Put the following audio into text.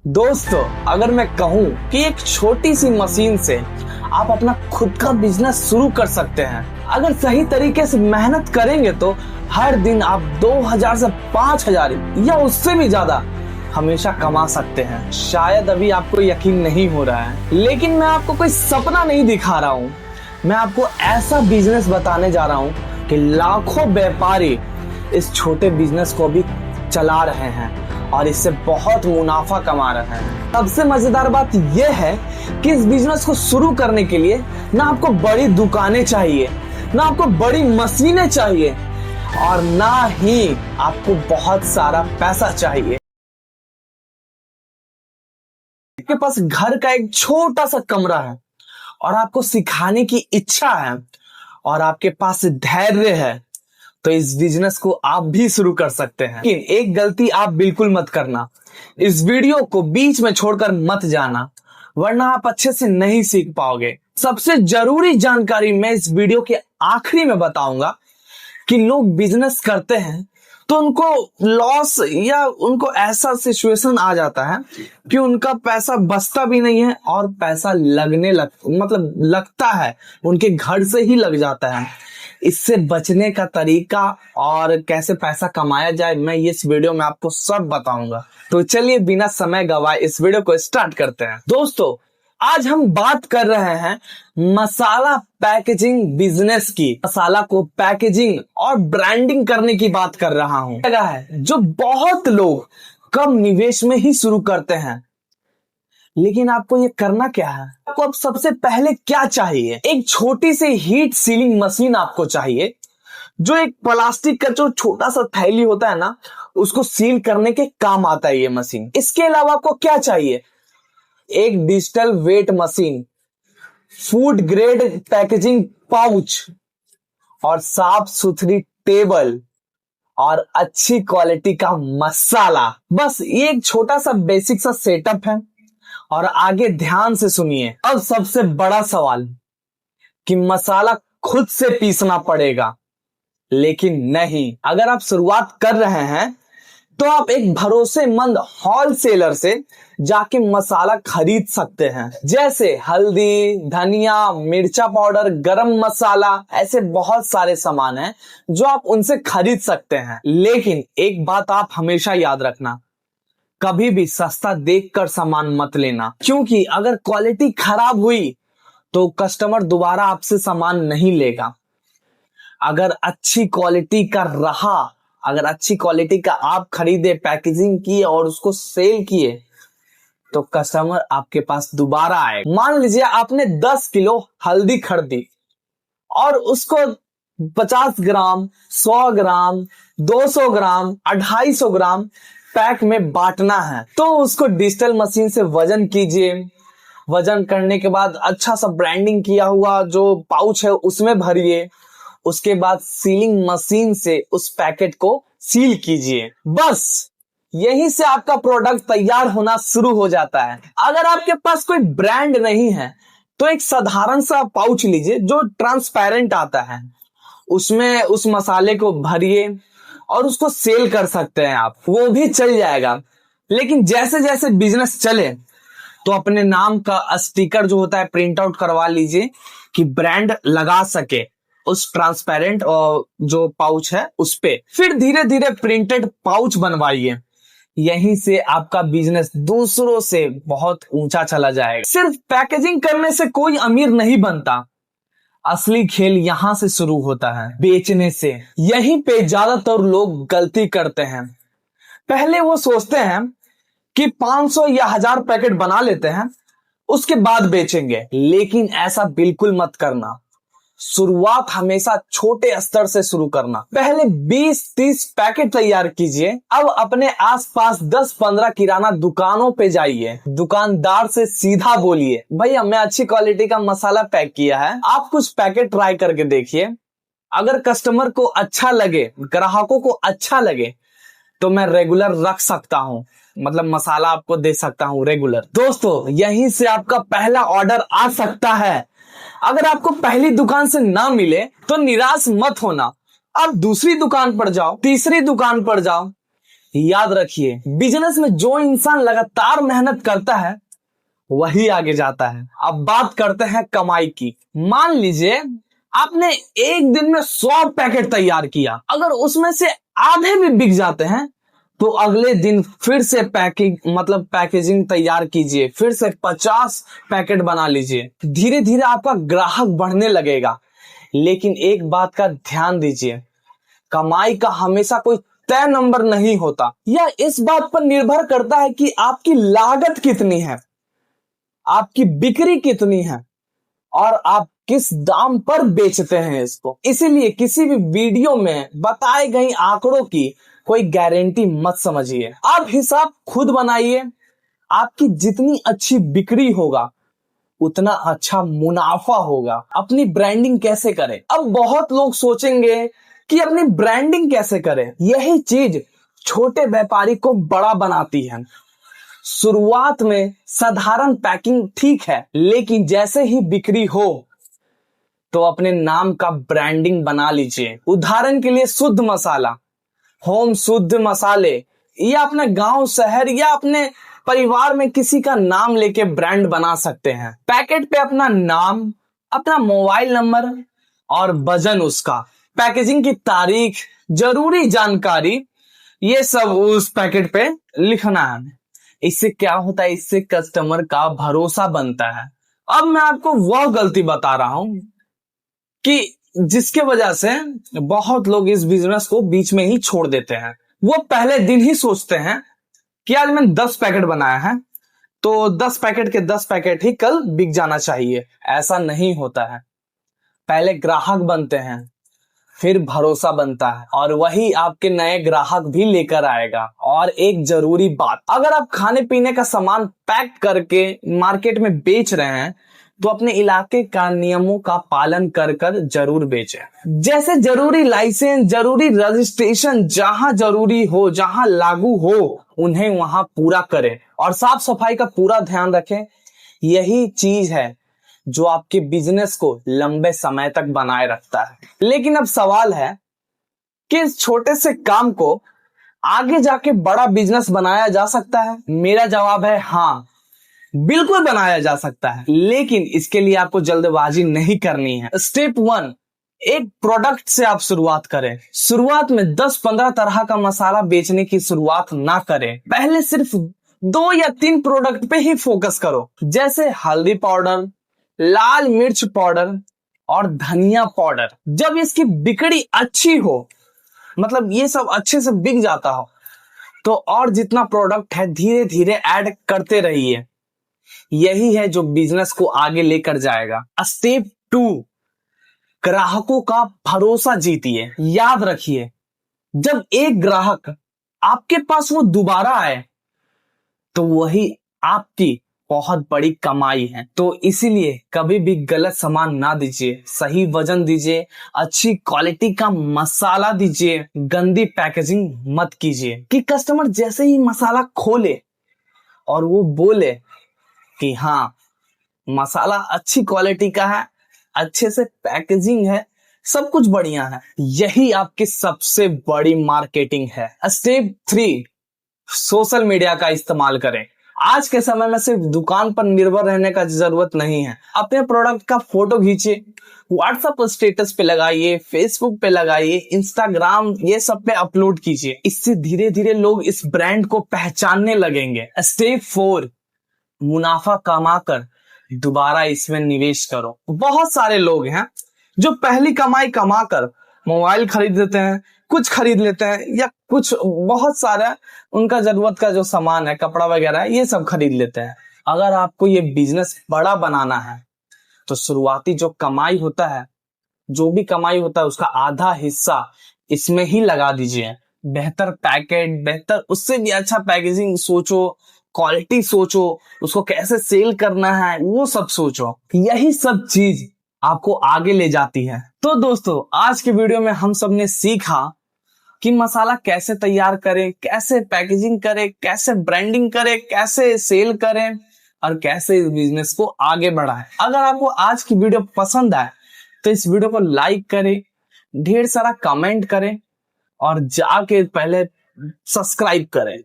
दोस्तों, अगर मैं कहूं कि एक छोटी सी मशीन से आप अपना खुद का बिजनेस शुरू कर सकते हैं। अगर सही तरीके से मेहनत करेंगे तो हर दिन आप 2000 से 5000 या उससे भी ज्यादा हमेशा कमा सकते हैं। शायद अभी आपको यकीन नहीं हो रहा है, लेकिन मैं आपको कोई सपना नहीं दिखा रहा हूँ। मैं आपको ऐसा बिजनेस बताने जा रहा हूँ कि लाखों व्यापारी इस छोटे बिजनेस को भी चला रहे हैं और इससे बहुत मुनाफा कमा रहे हैं। सबसे मजेदार बात यह है कि इस बिजनेस को शुरू करने के लिए ना आपको बड़ी दुकानें चाहिए, ना आपको बड़ी मशीनें चाहिए और ना ही आपको बहुत सारा पैसा चाहिए। आपके पास घर का एक छोटा सा कमरा है और आपको सिखाने की इच्छा है और आपके पास धैर्य है, तो इस बिजनेस को आप भी शुरू कर सकते हैं। लेकिन एक गलती आप बिल्कुल मत करना, इस वीडियो को बीच में छोड़कर मत जाना, वरना आप अच्छे से नहीं सीख पाओगे। सबसे जरूरी जानकारी मैं इस वीडियो के आखिरी में बताऊंगा कि लोग बिजनेस करते हैं तो उनको लॉस या उनको ऐसा सिचुएशन आ जाता है कि उनका पैसा बचता भी नहीं है और पैसा लगता है, उनके घर से ही लग जाता है। इससे बचने का तरीका और कैसे पैसा कमाया जाए मैं इस वीडियो में आपको सब बताऊंगा। तो चलिए बिना समय गवाए इस वीडियो को स्टार्ट करते हैं। दोस्तों, आज हम बात कर रहे हैं मसाला पैकेजिंग बिजनेस की। मसाला को पैकेजिंग और ब्रांडिंग करने की बात कर रहा हूं। जगह है जो बहुत लोग कम निवेश में ही शुरू करते हैं, लेकिन आपको ये करना क्या है? आपको अब सबसे पहले क्या चाहिए? एक छोटी सी हीट सीलिंग मशीन आपको चाहिए, जो एक प्लास्टिक का जो छोटा सा थैली होता है ना, उसको सील करने के काम आता है ये मशीन। इसके अलावा आपको क्या चाहिए? एक digital weight machine, food grade packaging pouch और साफ सुथरी टेबल और अच्छी क्वालिटी का मसाला। बस ये एक छोटा सा बेसिक सा सेटअप है और आगे ध्यान से सुनिए। अब सबसे बड़ा सवाल कि मसाला खुद से पीसना पड़ेगा, लेकिन नहीं। अगर आप शुरुआत कर रहे हैं तो आप एक भरोसेमंद होलसेलर से जाके मसाला खरीद सकते हैं, जैसे हल्दी, धनिया, मिर्चा पाउडर, गरम मसाला, ऐसे बहुत सारे सामान हैं जो आप उनसे खरीद सकते हैं। लेकिन एक बात आप हमेशा याद रखना, कभी भी सस्ता देखकर सामान मत लेना, क्योंकि अगर क्वालिटी खराब हुई तो कस्टमर दोबारा आपसे सामान नहीं लेगा। अगर अच्छी क्वालिटी का आप खरीदे, पैकेजिंग किए और उसको सेल किए तो कस्टमर आपके पास दोबारा आए। मान लीजिए आपने 10 किलो हल्दी खरीदी और उसको 50 ग्राम, 100 ग्राम, 200 ग्राम, 250 ग्राम पैक में बांटना है, तो उसको डिजिटल मशीन से वजन कीजिए। वजन करने के बाद अच्छा सा ब्रांडिंग किया हुआ जो पाउच है उसमें भरिए। उसके बाद सीलिंग मशीन से उस पैकेट को सील कीजिए। बस यहीं से आपका प्रोडक्ट तैयार होना शुरू हो जाता है। अगर आपके पास कोई ब्रांड नहीं है तो एक साधारण सा पाउच लीजिए जो ट्रांसपेरेंट आता है, उसमें उस मसाले को भरिए और उसको सेल कर सकते हैं आप, वो भी चल जाएगा। लेकिन जैसे जैसे बिजनेस चले तो अपने नाम का स्टिकर जो होता है प्रिंट आउट करवा लीजिए कि ब्रांड लगा सके उस ट्रांसपेरेंट जो पाउच है उस पे। फिर धीरे धीरे प्रिंटेड पाउच बनवाइए। यहीं से आपका बिजनेस दूसरों से बहुत ऊंचा चला जाएगा। सिर्फ पैकेजिंग करने से कोई अमीर नहीं बनता, असली खेल यहां से शुरू होता है, बेचने से। यहीं पे ज्यादातर लोग गलती करते हैं। पहले वो सोचते हैं कि 500 या 1000 पैकेट बना लेते हैं, उसके बाद बेचेंगे, लेकिन ऐसा बिल्कुल मत करना। शुरुआत हमेशा छोटे स्तर से शुरू करना। पहले 20-30 पैकेट तैयार कीजिए। अब अपने आसपास 10-15 किराना दुकानों पे जाइए, दुकानदार से सीधा बोलिए, भैया मैं अच्छी क्वालिटी का मसाला पैक किया है, आप कुछ पैकेट ट्राई करके देखिए। अगर कस्टमर को अच्छा लगे, ग्राहकों को अच्छा लगे तो मैं रेगुलर रख सकता हूँ, मतलब मसाला आपको दे सकता हूँ रेगुलर। दोस्तों, यहीं से आपका पहला ऑर्डर आ सकता है। अगर आपको पहली दुकान से ना मिले तो निराश मत होना, आप दूसरी दुकान पर जाओ, तीसरी दुकान पर जाओ, याद रखिए, बिजनेस में जो इंसान लगातार मेहनत करता है वही आगे जाता है। अब बात करते हैं कमाई की। मान लीजिए आपने एक दिन में 100 पैकेट तैयार किया, अगर उसमें से आधे भी बिक जाते हैं तो अगले दिन फिर से पैकेजिंग तैयार कीजिए, फिर से 50 पैकेट बना लीजिए। धीरे धीरे आपका ग्राहक बढ़ने लगेगा। लेकिन एक बात का ध्यान दीजिए, कमाई का हमेशा कोई तय नंबर नहीं होता। यह इस बात पर निर्भर करता है कि आपकी लागत कितनी है, आपकी बिक्री कितनी है और आप किस दाम पर बेचते हैं इसको। इसीलिए किसी भी वीडियो में बताए गए आंकड़ों की कोई गारंटी मत समझिए। आप हिसाब खुद बनाइए। आपकी जितनी अच्छी बिक्री होगा उतना अच्छा मुनाफा होगा। अपनी ब्रांडिंग कैसे करें? अब बहुत लोग सोचेंगे कि अपनी ब्रांडिंग कैसे करें। यही चीज छोटे व्यापारी को बड़ा बनाती है। शुरुआत में साधारण पैकिंग ठीक है, लेकिन जैसे ही बिक्री हो तो अपने नाम का ब्रांडिंग बना लीजिए। उदाहरण के लिए शुद्ध मसाला, होम शुद्ध मसाले, या अपने गांव शहर या अपने परिवार में किसी का नाम लेके ब्रांड बना सकते हैं। पैकेट पे अपना नाम, अपना मोबाइल नंबर और वजन, उसका पैकेजिंग की तारीख, जरूरी जानकारी, ये सब उस पैकेट पे लिखना है। इससे क्या होता है? इससे कस्टमर का भरोसा बनता है। अब मैं आपको वह गलती बता रहा हूं कि जिसके वजह से बहुत लोग इस बिजनेस को बीच में ही छोड़ देते हैं। वो पहले दिन ही सोचते हैं कि आज मैंने 10 पैकेट बनाया है तो 10 पैकेट के 10 पैकेट ही कल बिक जाना चाहिए। ऐसा नहीं होता है। पहले ग्राहक बनते हैं, फिर भरोसा बनता है, और वही आपके नए ग्राहक भी लेकर आएगा। और एक जरूरी बात, अगर आप खाने पीने का सामान पैक करके मार्केट में बेच रहे हैं तो अपने इलाके का नियमों का पालन कर कर जरूर बेचें। जैसे जरूरी लाइसेंस, जरूरी रजिस्ट्रेशन जहां जरूरी हो, जहां लागू हो, उन्हें वहां पूरा करें और साफ सफाई का पूरा ध्यान रखें। यही चीज है जो आपके बिजनेस को लंबे समय तक बनाए रखता है। लेकिन अब सवाल है कि इस छोटे से काम को आगे जाके बड़ा बिजनेस बनाया जा सकता है? मेरा जवाब है हाँ, बिल्कुल बनाया जा सकता है। लेकिन इसके लिए आपको जल्दबाजी नहीं करनी है। स्टेप 1, एक प्रोडक्ट से आप शुरुआत करें। शुरुआत में 10-15 तरह का मसाला बेचने की शुरुआत ना करें। पहले सिर्फ 2 या 3 प्रोडक्ट पे ही फोकस करो, जैसे हल्दी पाउडर, लाल मिर्च पाउडर और धनिया पाउडर। जब इसकी बिक्री अच्छी हो, मतलब ये सब अच्छे से बिक जाता हो, तो और जितना प्रोडक्ट है धीरे धीरे ऐड करते रहिए। यही है जो बिजनेस को आगे लेकर जाएगा। स्टेप 2, ग्राहकों का भरोसा जीतिए। याद रखिए, जब एक ग्राहक आपके पास वो दोबारा आए तो वही आपकी बहुत बड़ी कमाई है। तो इसीलिए कभी भी गलत सामान ना दीजिए, सही वजन दीजिए, अच्छी क्वालिटी का मसाला दीजिए, गंदी पैकेजिंग मत कीजिए कि कस्टमर जैसे ही मसाला खोले और वो बोले कि हाँ, मसाला अच्छी क्वालिटी का है, अच्छे से पैकेजिंग है, सब कुछ बढ़िया है। यही आपकी सबसे बड़ी मार्केटिंग है। स्टेप 3, सोशल मीडिया का इस्तेमाल करें। आज के समय में सिर्फ दुकान पर निर्भर रहने का जरूरत नहीं है। अपने प्रोडक्ट का फोटो खींचिए, व्हाट्सएप स्टेटस पे लगाइए, फेसबुक पे लगाइए, इंस्टाग्राम, ये सब पे अपलोड कीजिए। इससे धीरे धीरे लोग इस ब्रांड को पहचानने लगेंगे। स्टेप 4, मुनाफा कमाकर दोबारा इसमें निवेश करो। बहुत सारे लोग हैं जो पहली कमाई कमाकर मोबाइल खरीद लेते हैं, कुछ खरीद लेते हैं, या कुछ बहुत सारा उनका जरूरत का जो सामान है, कपड़ा वगैरह, ये सब खरीद लेते हैं। अगर आपको ये बिजनेस बड़ा बनाना है तो शुरुआती जो कमाई होता है, जो भी कमाई होता है, उसका आधा हिस्सा इसमें ही लगा दीजिए। बेहतर पैकेट, बेहतर, उससे भी अच्छा पैकेजिंग सोचो, क्वालिटी सोचो, उसको कैसे सेल करना है वो सब सोचो। यही सब चीज आपको आगे ले जाती है। तो दोस्तों, आज के वीडियो में हम सब ने सीखा कि मसाला कैसे तैयार करें, कैसे पैकेजिंग करें, कैसे ब्रांडिंग करें, कैसे सेल करें और कैसे इस बिजनेस को आगे बढ़ाएं। अगर आपको आज की वीडियो पसंद आए तो इस वीडियो को लाइक करें, ढेर सारा कमेंट करें और जाके पहले सब्सक्राइब करें।